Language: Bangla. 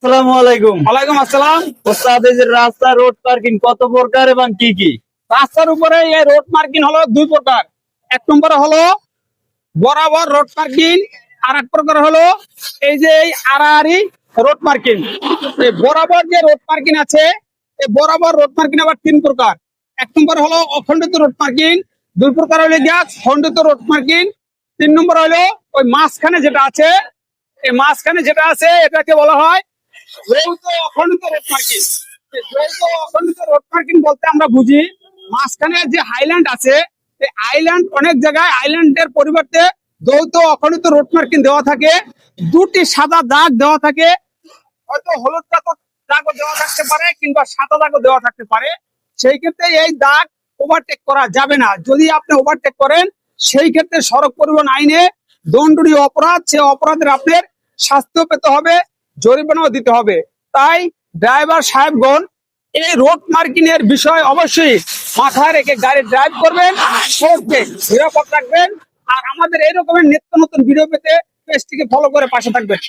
আসসালামু আলাইকুম। ওয়ালাইকুম আসসালাম। ওস্তাদ, এই যে রাস্তা রোড পার্কিং কত প্রকার এবং কি কি? রাস্তার উপরে এই রোড মার্কিং হলো দুই প্রকার। এক নম্বরে হলো বরাবর রোড মার্কিং, আর এক প্রকার হলো এই যে এই আড়াআড়ি রোড মার্কিং। এই বরাবর যে রোড মার্কিং আছে, এই বরাবর রোড মার্কিং আবার তিন প্রকার। এক নম্বর হলো অখণ্ডিত রোড মার্কিং, দুই প্রকার হলো গিয়া খণ্ডিত রোড মার্কিং, তিন নম্বর হলো ওই মাঝখানে যেটা আছে, এই মাঝখানে যেটা আছে এটাকে বলা হয় যৌথ অখণ্ডিত রোড মার্কিং। যৌথ অখণ্ডিত রোড মার্কিং বলতে আমরা বুঝি মাঝখানে যে হাইল্যান্ড আছে, এই আইল্যান্ড অনেক জায়গায় আইল্যান্ডের পরিবর্তে যৌথ অখণ্ডিত রোড মার্কিং দেওয়া থাকে, দুটি সাদা দাগ দেওয়া থাকে, হয়তো হলুদ দাগও দেওয়া থাকতে পারে কিংবা সাদা দাগও দেওয়া থাকতে পারে। সেই ক্ষেত্রে এই দাগ ওভারটেক করা যাবে না। যদি আপনি ওভারটেক করেন, সেই ক্ষেত্রে সড়ক পরিবহন আইনে দণ্ডনীয় অপরাধ, সে অপরাধের আপনার শাস্তিও পেতে হবে, জরিমানাও দিতে হবে। তাই ড্রাইভার সাহেবগণ এই রোড মার্কিং এর বিষয় অবশ্যই মাথায় রেখে গাড়ি ড্রাইভ করবেন, সড়ককে নিরাপদ রাখবেন। আর আমাদের এই রকমের নিত্য নতুন ভিডিও পেতে পেজটিকে ফলো করে পাশে থাকবেন।